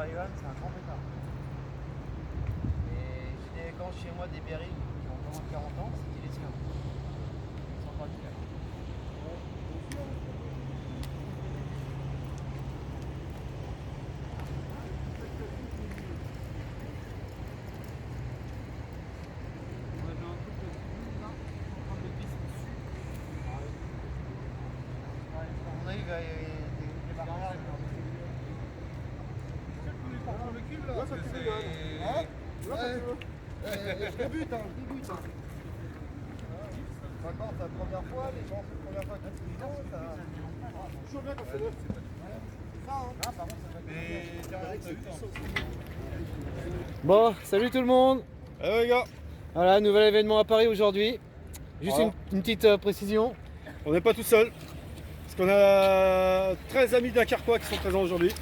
Ivan, c'est un grand pétard. Et j'ai des vacances chez moi des berries qui ont moins de 40 ans, c'était les siens. Ils sont pas du tout. Je débute. D'accord, c'est la première fois, les gens, c'est la première fois qu'ils se disent ça. Toujours bien quand c'est beau. Bon, salut tout le monde. Eh les gars, Voilà, nouvel événement à Paris aujourd'hui. Juste Voilà. une petite précision. on n'est pas tout seul. Parce qu'on a 13 amis dunkerquois qui sont présents aujourd'hui.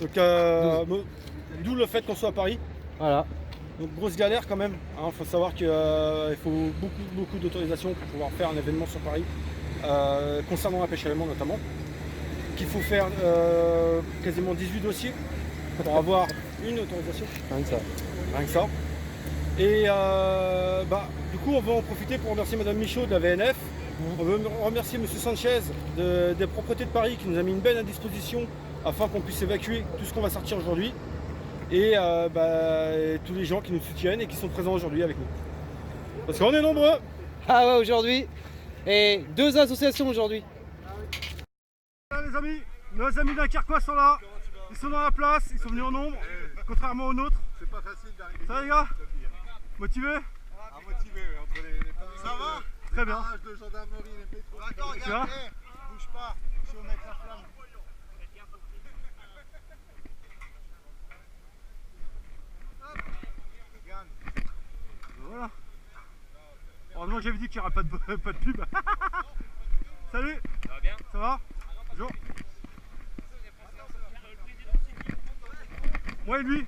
Donc, d'où le fait qu'on soit à Paris. Voilà. Donc grosse galère quand même. Il faut savoir qu'il faut beaucoup d'autorisation pour pouvoir faire un événement sur Paris. Concernant la pêche à l'aimant notamment. Qu'il faut faire quasiment 18 dossiers pour avoir une autorisation. Rien que ça. Rien que ça. Et du coup, on va en profiter pour remercier Madame Michaud de la VNF. On veut remercier Monsieur Sanchez des propretés de Paris qui nous a mis une benne à disposition afin qu'on puisse évacuer tout ce qu'on va sortir aujourd'hui. Et tous les gens qui nous soutiennent et qui sont présents aujourd'hui avec nous. Parce qu'on est nombreux. Ah ouais, aujourd'hui. Et 2 associations aujourd'hui. Voilà, les amis, nos amis dunkerquois sont là. Ils sont dans la place, ils sont venus en nombre, contrairement aux nôtres. C'est pas facile d'arriver. Ça va les gars? Motivés? À motiver, entre les ça va? Très bien. Barrage de gendarmerie, les métros. D'accord, Tu vois? regarde, bouge pas, je vais mettre la flamme. Hop, regarde. Voilà. Heureusement que j'avais dit qu'il n'y aurait pas de pub. Salut. Ça va bien? Ça va? Bonjour. Moi et lui.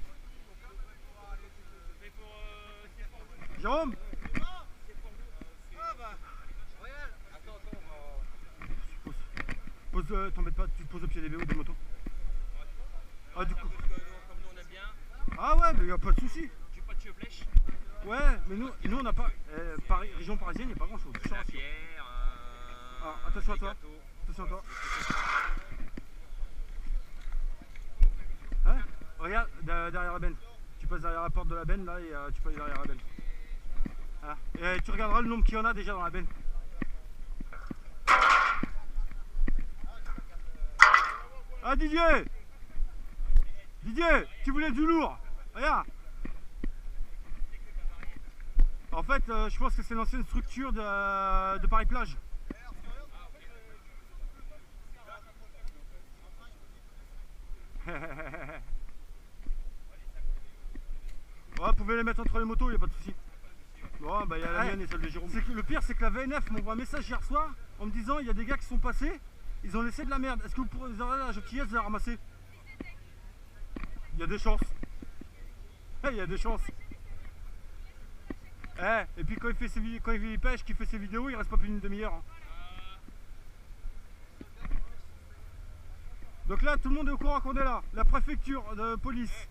Jérôme. Pose, t'embête pas, tu te poses au pied des vélos des motos. Ah du coup. Comme nous on aime bien, Ah ouais, mais y a pas de souci. tu veux pas de tuyau flèche? Ouais, mais nous on n'a pas. Paris, région parisienne, il n'y a pas grand chose. La bière, attention à des toi. gâteaux. Attention à toi. Hein? Regarde, derrière la benne. Tu passes derrière la porte de la benne là et tu peux aller derrière la benne. Voilà. Et tu regarderas le nombre qu'il y en a déjà dans la benne. Ah Didier! Didier, tu voulais du lourd? Regarde! En fait, je pense que c'est l'ancienne structure de Paris-Plage. Ouais, vous pouvez les mettre entre les motos, il n'y a pas de souci. Bon, bah il y a la mienne et celle de Jérôme. Le pire, c'est que la VNF m'envoie un message hier soir en me disant il y a des gars qui sont passés, ils ont laissé de la merde. Est-ce que vous aurez la gentillesse de la ramasser? Il y a des chances. Il y a des chances. Et puis quand il pêche, qu'il fait ses vidéos, il reste pas plus d'une demi-heure. Hein. Donc là, tout le monde est au courant qu'on est là. La préfecture de police,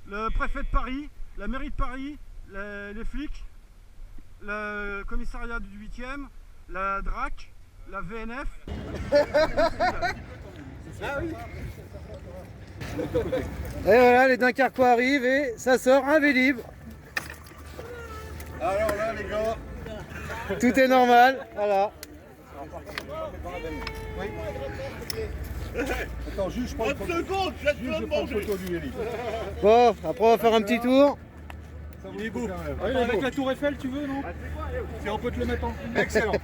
le préfet de Paris, la mairie de Paris, les flics, le commissariat du 8e, la DRAC, la VNF. Ah oui. Et voilà, les Dunkerquois arrivent et ça sort un Vélib. Alors là les gars. Tout est normal. Voilà. Attends, juste je prends une photo. Je prends une photo du Véli. Bon, après on va faire un petit tour. Il est beau. Avec la tour Eiffel, tu veux, non? Si on peut te le mettre en excellent.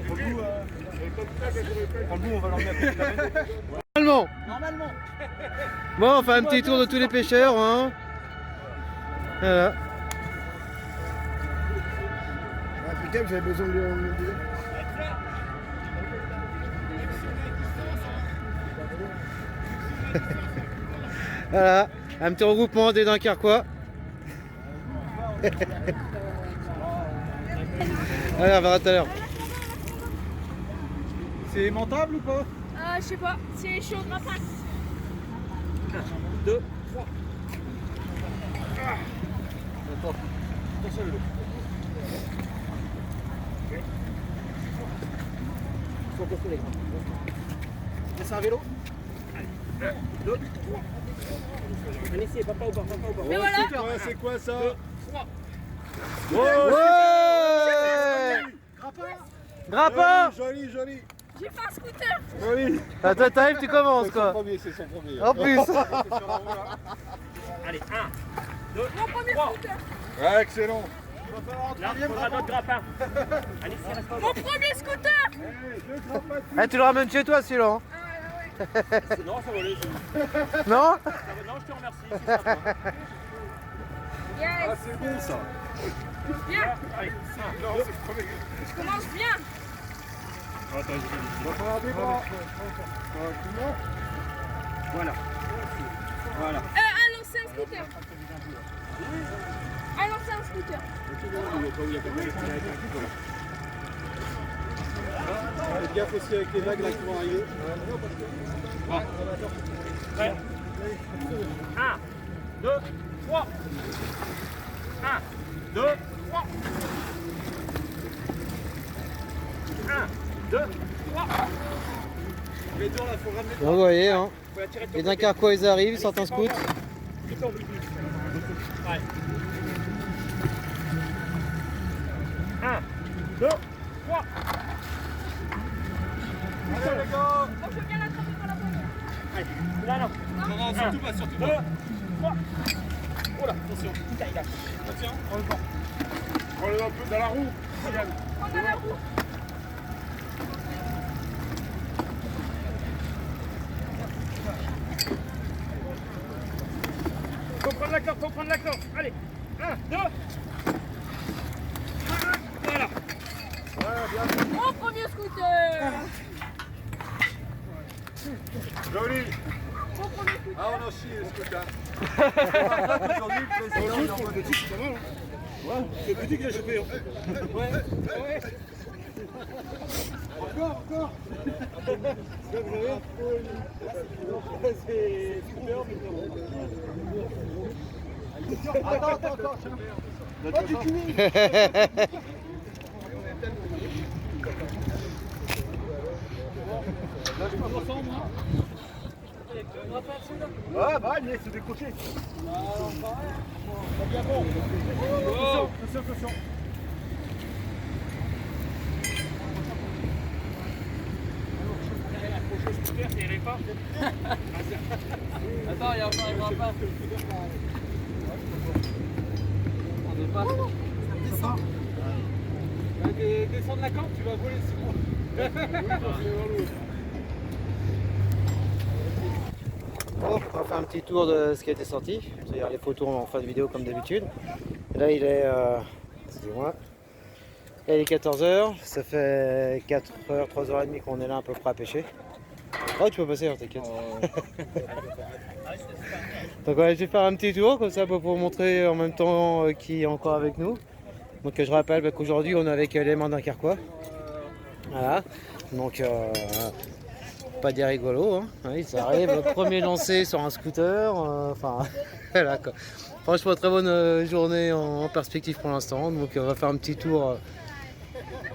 Pour le coup, on va l'emmener à côté de la benne. Normalement. Bon, on fait un petit tour de tous les pêcheurs. Hein. Voilà. Ah putain, j'avais besoin de me dire. Voilà, un petit regroupement des Dunkerquois. Allez, on verra tout à l'heure. C'est aimantable ou pas? Je sais pas, c'est chaud de ma face. 2, 3. Attention le vélo. Faut costaud les gars. Laisse un vélo. 1, 2, 3. Allez, c'est papa ou pas, papa ou pas. Mais voilà. C'est quoi ça? 3. Ouais! Grappin! Joli, joli. J'ai fait un scooter. Joli. Ah, toi, t'arrives, tu commences C'est son quoi. premier, c'est son premier. En plus. Allez, 1, 2, Mon premier 3. scooter. Ouais, excellent. Là, il faudra d'autres grappins. Allez, c'est reste pas. Mon premier scooter. Ah, tu le ramènes chez toi celui-là. Hein. Non, ça va aller. Non? Ça va, non, je te remercie. C'est sympa. Yes. Ah, c'est bon ça. Bien. Allez, 1, Non, c'est le premier. Je commence bien. On va faire un débat. Tranquillement. voilà. Voilà. À lancer un scooter. À lancer un scooter. Faites gaffe aussi avec les vagues là qui vont arriver. Prêt 1, 2, 3. 1, 2, 3. 1, 2, 3. Les deux là, faut ramener. Vous voyez, hein. Faut la tirer de Les Dunkerquois ils arrivent, ils sortent un scout. Qui tombe ici. Ouais. 1, 2, 3. Allez les gars. Moi, je veux bien l'attraper par la poignée. Allez, là, non. Non, non, surtout pas, surtout 2, pas. 3. Oh là, attention. Putain, il a. Attention, prends le temps. Prends-le un peu dans la roue. On a la roue. Faut prendre la corde, faut prendre la corde. Allez, 1, 2. Voilà. Mon premier scooter. Joli. Mon premier scooter. Ah, on a aussi le scooter. Aujourd'hui, le président, il est petit, c'est pas mal. Ouais, c'est petit qu'il a chopé. Ouais. Encore. C'est vous avez c'est super, mais attends. Oh, du kiwi. Là, je peux ensemble, hein. Ouais, bah, il se décrocher. Bien bon. Attention. Attends, il y a encore un grappin. On dépasse. Descends. Descends de la corde, tu vas voler, c'est bon. Bon, on va faire un petit tour de ce qui a été sorti, c'est-à-dire les photos en fin de vidéo comme d'habitude. Là il est, excusez-moi, là, il est 14h, ça fait 4h, 3h30 qu'on est là à peu près à pêcher. Oh tu peux passer, hein, t'inquiète. Donc ouais, je vais faire un petit tour comme ça pour vous montrer en même temps qui est encore avec nous. Donc je rappelle qu'aujourd'hui on est avec les mains Dunkerquois. Voilà, donc pas des rigolos, hein. Oui, ça arrive, le premier lancé sur un scooter, enfin voilà quoi. Franchement très bonne journée en perspective pour l'instant, donc on va faire un petit tour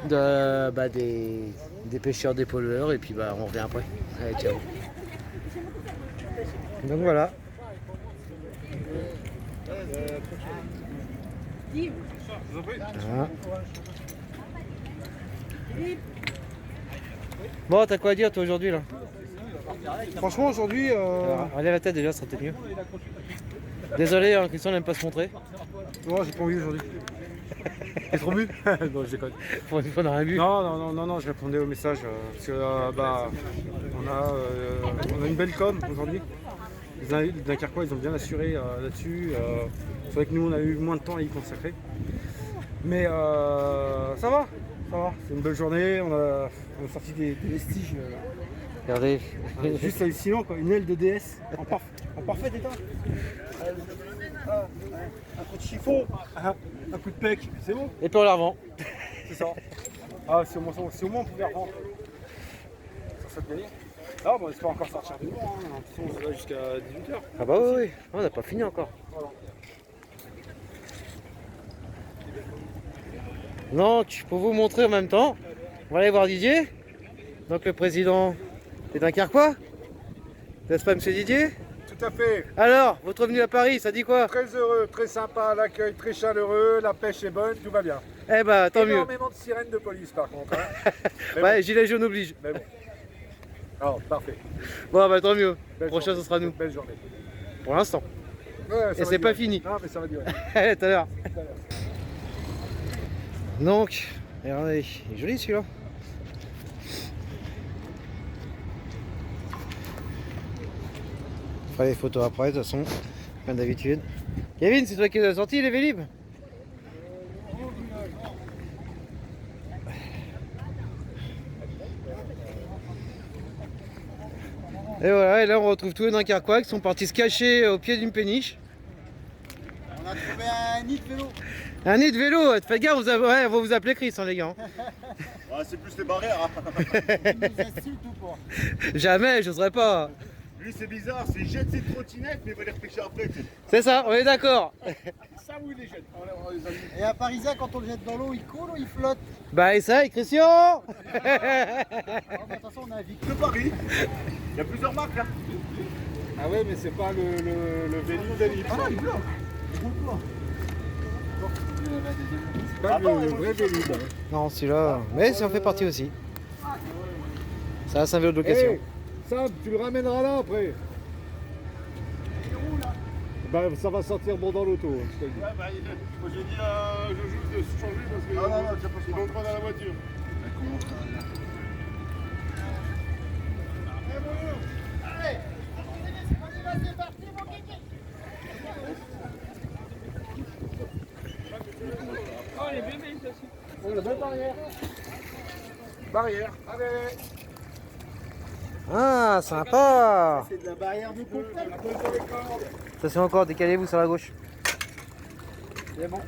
des pêcheurs, des pollueurs et puis on revient après. Allez ciao. Donc voilà. Voilà. Bon, t'as quoi à dire toi aujourd'hui là? Franchement, aujourd'hui. Relève la tête déjà, ça serait peut-être mieux. Désolé, hein, Christian n'aime pas se montrer. Non, j'ai pas envie aujourd'hui. T'es trop bu? Non, je déconne. Pour une fois, on n'a rien vu. Non, je répondais au message. Parce que on a une belle com aujourd'hui. Les Dunkerquois, ils ont bien assuré là-dessus. C'est vrai que nous, on a eu moins de temps à y consacrer. Mais ça va. C'est une belle journée. On a sorti des vestiges. Regardez. Juste hallucinant quoi, une aile de DS en parfait état. Un coup de chiffon, un coup de pec, c'est bon, Et puis on la revend. c'est ça. Ah, si au moins on pouvait revendre. Ça serait gagné. Ah, bon, on espère encore sortir de loin. Hein. De toute façon, on est là jusqu'à 18h. Ah bah oui, oui. On n'a pas fini encore. Donc, pour vous montrer en même temps, on va aller voir Didier. Donc le président des Dunkerquois. N'est-ce pas, monsieur Didier? Tout à fait. Alors, votre venue à Paris, ça dit quoi? Très heureux, très sympa, l'accueil très chaleureux, la pêche est bonne, tout va bien. Eh bah, tant mieux. Énormément de sirènes de police par contre. Hein. Ouais, gilet jaune oblige. Mais bon. Oh, parfait. Bon, bah tant mieux. Belle Prochain, journée. ce sera nous. Belle journée. Pour l'instant. Ouais, ça Et va c'est pas durer. fini. Non, mais ça va durer. Allez, tout à l'heure. Donc, regardez, il est joli celui-là. On fera les photos après, de toute façon, comme d'habitude. Kevin, c'est toi qui les as sortis les Vélib? Et voilà, et là on retrouve tous les Dunkerquois qui sont partis se cacher au pied d'une péniche. On a trouvé un nid de vélo. Un nid de vélo, faites gaffe, ouais, on va vous appeler Chris, hein, les gars. Ah, c'est plus les barrières. Hein. Il nous insulte ou pas? Jamais, j'oserais pas. Lui, c'est bizarre, c'est il jette ses trottinettes, mais il va les repêcher après. Tu sais. C'est ça, on est d'accord. Ça, oui, il les jette. On les a mis. Et à Parisien, quand on le jette dans l'eau, il coule ou il flotte? Bah essaye, Christian. Ah, bah, attention, on a un Vic. De Paris. Il y a plusieurs marques. Hein. Ah ouais, mais c'est pas le Vélib d'Elite. Ah non, il bloque. C'est pas le vrai Vélib. Non, celui-là, mais ça en fait partie aussi. Ça, c'est un vélo de location. Hey, Sam, tu le ramèneras là après. Bah, ça va sortir bon dans l'auto. Je te le dis. Ouais, bah, moi j'ai dit à Jojo de se changer parce que. Ah non, non, j'ai pas ils vont pas dans la voiture. Oh, la belle barrière. Barrière. Allez. Ah, sympa. C'est de la barrière de contact. Attention encore, décalez-vous sur la gauche. C'est bon.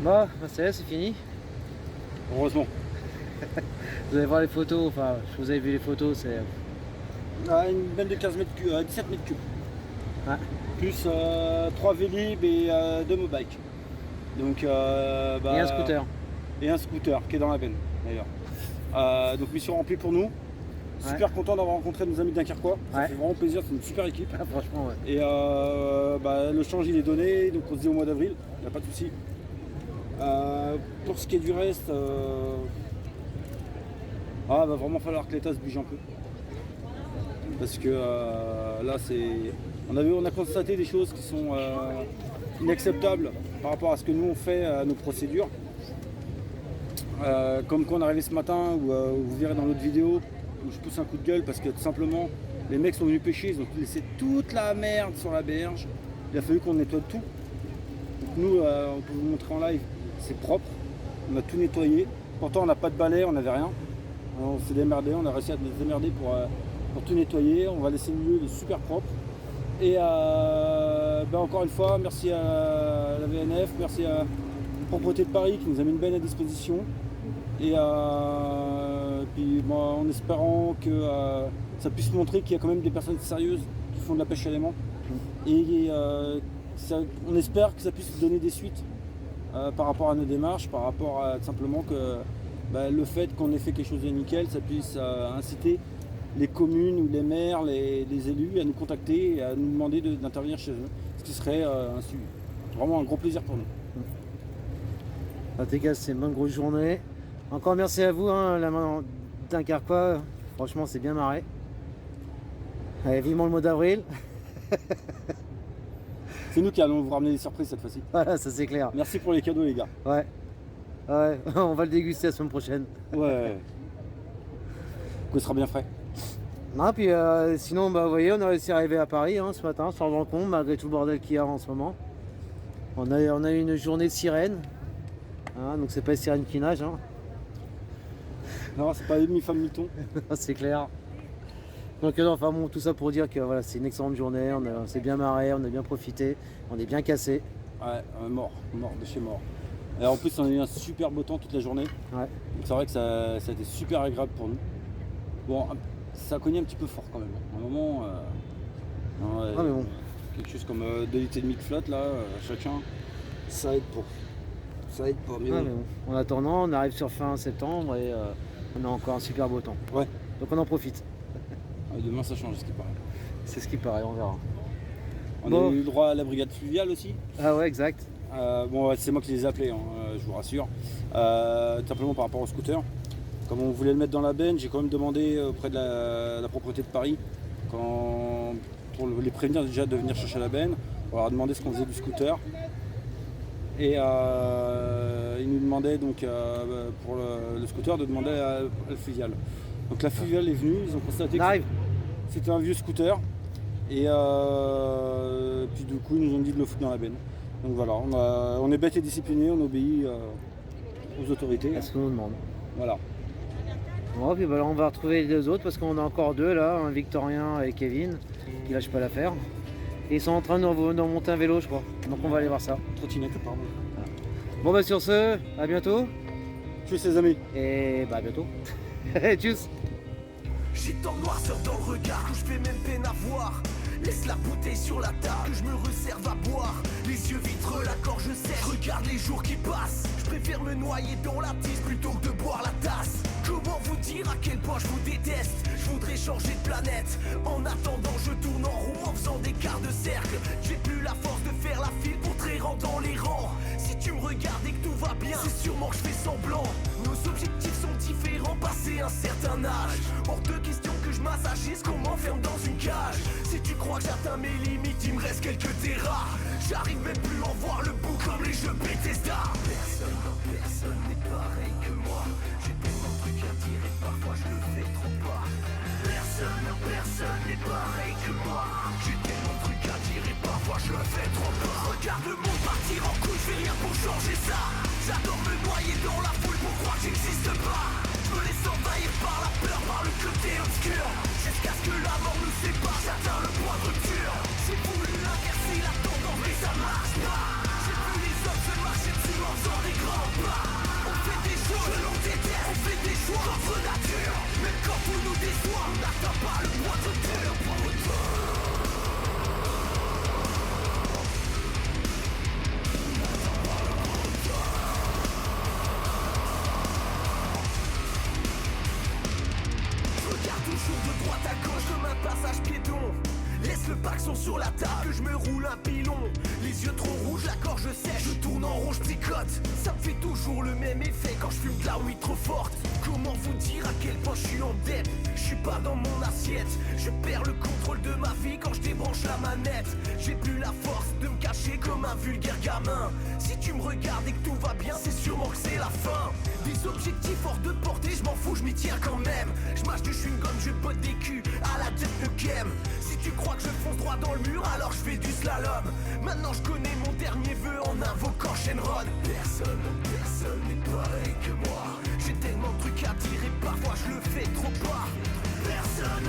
Bon, bah, ça y est, c'est fini. Heureusement. Vous allez voir les photos, enfin, vous avez vu les photos, c'est... Une benne de 15 mètres cubes, 17 mètres cubes. Ouais. Plus 3 Vélib et 2 mobikes. Donc, bah, Et un scooter. Et un scooter qui est dans la benne d'ailleurs. Donc mission remplie pour nous. Super content d'avoir rencontré nos amis Dunkerquois. Ça Ouais. fait vraiment plaisir, c'est une super équipe. Ah, franchement, ouais. Et bah, le change il est donné, donc on se dit au mois d'avril, il n'y a pas de souci. Pour ce qui est du reste, va vraiment falloir que l'État se bouge un peu. Parce que là, on a constaté des choses qui sont inacceptables par rapport à ce que nous on fait, à nos procédures. Comme quand on est arrivé ce matin, où vous verrez dans l'autre vidéo, où je pousse un coup de gueule parce que tout simplement, les mecs sont venus pêcher, ils ont laissé toute la merde sur la berge. Il a fallu qu'on nettoie tout. Donc nous, on peut vous montrer en live, c'est propre, on a tout nettoyé. Pourtant, on n'a pas de balai, on n'avait rien. On s'est démerdé, on a réussi à se démerder pour tout nettoyer. On va laisser le lieu super propre. Et encore une fois, merci à la VNF, merci à la Propreté de Paris qui nous a mis une benne à disposition. Et puis en espérant que ça puisse montrer qu'il y a quand même des personnes sérieuses qui font de la pêche à l'aimant. Et on espère que ça puisse donner des suites par rapport à nos démarches, par rapport à simplement que le fait qu'on ait fait quelque chose de nickel, ça puisse inciter les communes ou les maires, les élus à nous contacter et à nous demander d'intervenir chez eux. Ce qui serait vraiment un gros plaisir pour nous. En tout cas, c'est une bonne grosse journée. Encore merci à vous, hein, la main Dunkerquois. Franchement, c'est bien marré. Allez, vivement le mois d'avril. C'est nous qui allons vous ramener des surprises cette fois-ci. Voilà, ça c'est clair. Merci pour les cadeaux les gars. Ouais. Ouais, on va le déguster la semaine prochaine. Ouais. Que ce sera bien frais. Non, puis sinon, bah, vous voyez, on a réussi à arriver à Paris hein, ce matin, sans le compte, malgré tout le bordel qu'il y a en ce moment. On a eu une journée de sirène. Hein, donc c'est pas les sirènes qui nagent. Hein. Non, c'est pas mi-femme mi-ton. C'est clair. Donc enfin bon, tout ça pour dire que voilà, c'est une excellente journée, on s'est bien marré, on a bien profité, on est bien cassé. Ouais, mort de chez mort. Et en plus on a eu un super beau temps toute la journée. Ouais. Donc c'est vrai que ça a été super agréable pour nous. Bon, ça a cogné un petit peu fort quand même. À un moment, Ah, mais bon. quelque chose comme 2,5 litres de flotte là, chacun, ça aide pas. Ça aide pas, mais Ah, bon. mais bon. En attendant, on arrive sur fin septembre et on a encore un super beau temps. Ouais. Donc on en profite. Demain ça change ce qui paraît. C'est ce qui paraît, on verra. On Bon. a eu le droit à la brigade fluviale aussi. Ah ouais, exact. Bon, c'est moi qui les ai appelés, hein, je vous rassure. Tout simplement par rapport au scooter. Comme on voulait le mettre dans la benne, j'ai quand même demandé auprès de la propreté de Paris, pour les prévenir déjà de venir chercher la benne, on leur a demandé ce qu'on faisait du scooter. Et ils nous demandaient donc pour le scooter de demander à la fluviale. Donc la fluviale est venue, ils ont constaté que c'était un vieux scooter. Et puis du coup ils nous ont dit de le foutre dans la benne. Donc voilà, on est bête et discipliné, on obéit aux autorités. C'est ce qu'on nous demande. Voilà. Bon, puis bah, là, on va retrouver les deux autres parce qu'on a encore deux là, un Victorien et Kevin, qui lâchent pas l'affaire. Et ils sont en train de monter un vélo je crois. Donc on va aller voir ça. Trottinette pardon. Bon bah sur ce, à bientôt. Tchuss les amis. Et bah à bientôt. Tchuss. J'ai tant de noirceur dans le regard que je fais même peine à voir. Laisse la bouteille sur la table, que je me réserve à boire. Les yeux vitreux, la gorge sèche, regarde les jours qui passent. Je préfère me noyer dans la tisse plutôt que de boire la tasse. Comment vous dire à quel point je vous déteste? Je voudrais changer de planète. En attendant, je tourne en rond en faisant des quarts de cercle. J'ai plus la force de faire la file pour te rendre dans les rangs. Si tu me regardes et que tout va bien, c'est sûrement que je fais semblant. Nos objectifs sont différents, passé un certain âge. Hors de question que je m'assagisse, qu'on m'enferme dans une cage. Si tu crois que j'atteins mes limites, il me reste quelques terras. J'arrive même plus à en voir le bout comme les jeux Bethesda. Personne n'est pareil que moi. J'ai tellement de trucs à dire et parfois je le fais trop pas. Personne n'est pareil que moi. J'ai tellement de trucs à dire et parfois je le fais trop pas. Regarde le monde partir en couille, je fais rien pour changer ça. J'adore me noyer dans la foule pour croire que j'existe pas. Je me laisse envahir par la peur, par le côté obscur. Jusqu'à ce que la mort nous sépare, j'atteins le point de rupture. J'ai voulu inverser la tendance mais ça marche pas. J'ai vu les hommes se marcher dessus en faisant des grands pas. On fait des choses que l'on déteste, on fait des choix contre nature. Même quand tout nous déçoit, on n'atteint pas le point de rupture. Regarde toujours de droite à gauche comme un passage piéton. Laisse le paxon sur la table, que je me roule un pilon. Les yeux trop rouges, la gorge sèche, je tourne en rond, je psychote. Ça me fait toujours le même effet quand je fume de la weed trop forte. Comment vous dire à quel point je suis en dette? Je suis pas dans mon assiette. Je perds le contrôle de ma vie quand je débranche la manette. J'ai plus la force de me cacher comme un vulgaire gamin. Si tu me regardes et que tout va bien, c'est sûrement que c'est la fin. Des objectifs hors de portée, je m'en fous, je m'y tiens quand même. Je mâche du chewing-gum, je botte des culs à la Duck Nukem. Si tu crois que je fonce droit dans le mur, alors je fais du slalom. Maintenant je connais mon dernier vœu en invoquant Shenron. Personne n'est pareil que moi. J'ai tellement de trucs à dire et parfois je le fais trop pas. Personne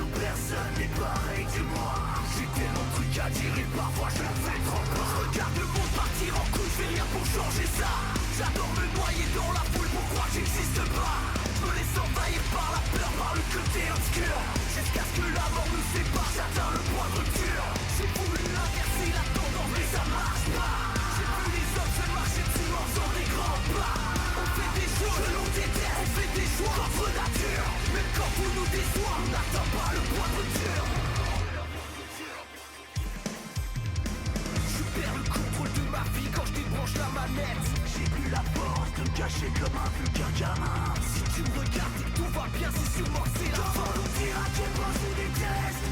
n'est pareil que moi. J'ai tellement de trucs à dire et parfois je le fais trop pas. Je regarde le monde partir en couille, je fais rien pour changer ça. J'adore me noyer dans la foule pour croire que j'existe pas. Je me laisse envahir par la peur, par le côté obscur. Jusqu'à ce que la mort nous sépare, j'atteins le point de rupture. J'ai voulu inverser la tendance mais ça marche pas. J'ai vu les hommes se marcher dessus en faisant des grands pas. On fait des choses que l'on déteste, on fait des choix contre nature. Même quand tout nous déçoit, on n'atteint pas le point de rupture. Je perds le contrôle de ma vie quand je débranche la manette. J'ai plus la force de me cacher comme un vulgaire gamin. Si tu me regardes et que tout va bien, c'est sûrement que c'est la fin. Nous dire à quel point je vous déteste.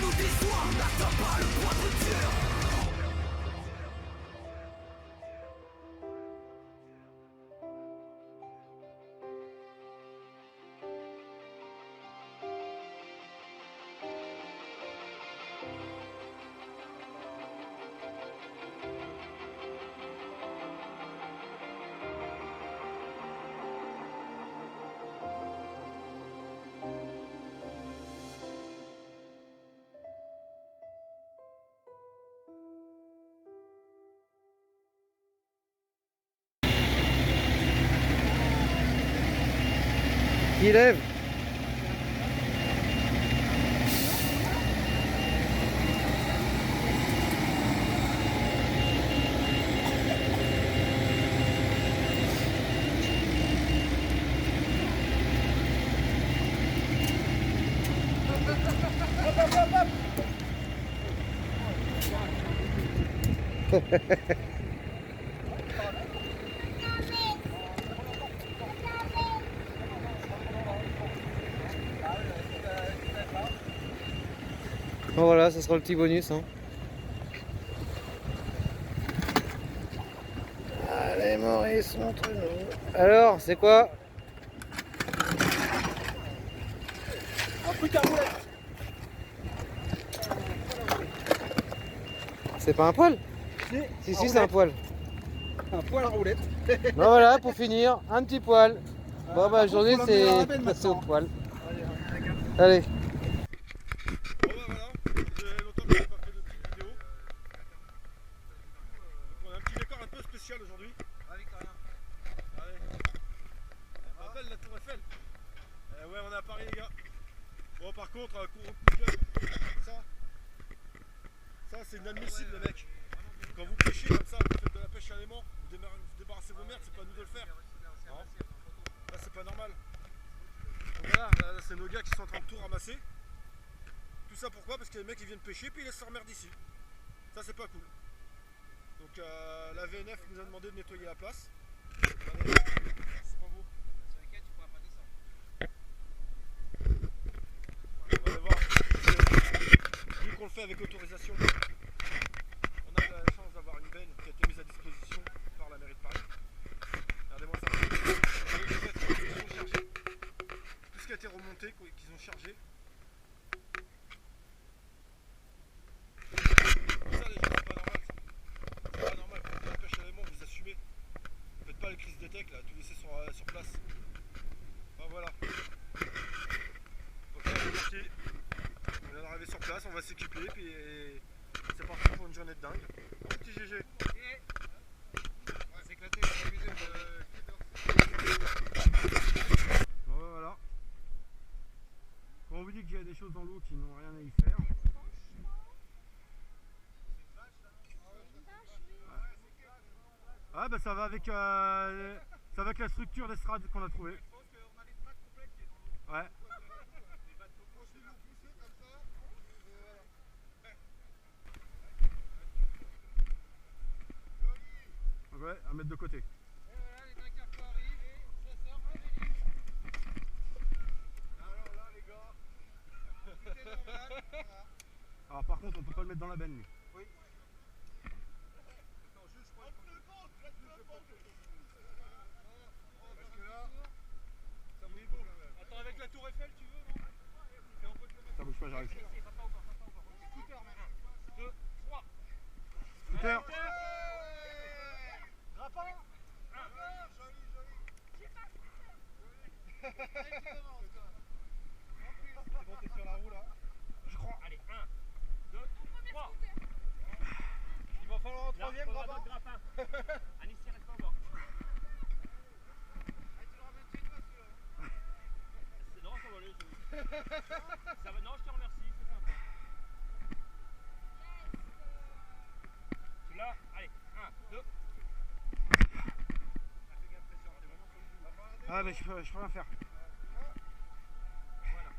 nous déçoit, on n'atteint pas le moindre dur. Qui lève? Bon, voilà, ça sera le petit bonus. Hein. Allez Maurice, montre-nous. Alors, c'est quoi? Un truc à roulette. C'est pas un poil? Si, Si, c'est un poil. un poil à roulette. Bon voilà, pour finir, un petit poil. Bon bah, la journée faut la mettre dans la c'est benne passé au maintenant. poil. Allez. Bon bah voilà, j'ai longtemps que je n'ai pas fait de petite vidéo. Donc on a un petit décor un peu spécial aujourd'hui. Ah, Victorien. Allez. On rappelle la tour Eiffel. Ouais, on est à Paris les gars. Bon par contre, coup de gueule, ça c'est inadmissible les mecs. Quand vous pêchez comme ça, vous faites de la pêche à l'aimant, vous débarrassez vos merdes, c'est pas à nous de le faire. Non. Là c'est pas normal. Donc voilà, là c'est nos gars qui sont en train de tout ramasser. Tout ça pourquoi? Parce que les mecs ils viennent pêcher puis ils laissent leur merde ici. Ça c'est pas cool. Donc la VNF nous a demandé de nettoyer la place. Allez, c'est pas beau. Sur lesquels tu pourras pas descendre. On va aller voir. Vu qu'on le fait avec autorisation, on a la chance d'avoir une benne qui a été mise à disposition par la mairie de Paris. Regardez-moi ça. Tout ce qui a été remonté, qu'ils ont chargé. Ça les gens, c'est pas normal. C'est pas normal, quand vous pêchez à l'aimant, vous assumez. Faites pas les crises de tech là, tout laisser sur place. Ben voilà. Ok, c'est parti. On vient d'arriver sur place, on va s'équiper puis c'est parti pour une journée de dingue. Petit GG. On va s'éclater, on va s'amuser. Bon ben voilà. Quand on vous dit qu'il y a des choses dans l'eau qui n'ont rien à y faire. Ah bah ça va avec la structure d'estrade qu'on a trouvée. Ouais. Ouais, à mettre de côté. Alors par contre on peut pas le mettre dans la benne lui. Oui. Attends, avec la tour Eiffel tu veux non? Ça bouge pas, j'arrive. Scooter maintenant. 1, 2, 3. Scooter. Grappin. C'est bon, t'es sur la roue là. Je crois. Allez, 1, 2, 3. Il va falloir un troisième grappin. Anis, il reste pas mort. C'est drôle, ça va aller. Ça va, non, je te remercie, c'est sympa. Tu l'as? Allez, 1, 2. Ah mais je peux rien faire. Voilà.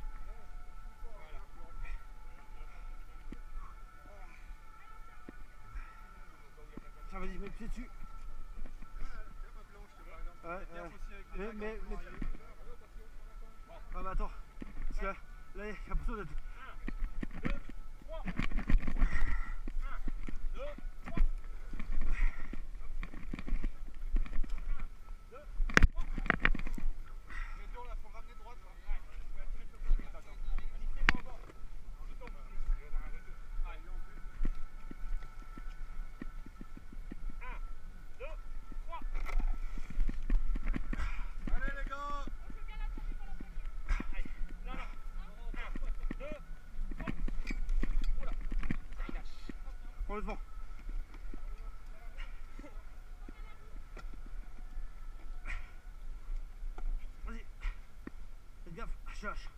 Tiens, vas-y, mets le pied dessus. Ouais, mais... Ah bah attends, parce que là, il y a besoin d'être... le devant. Vas-y. Faites gaffe, lâche.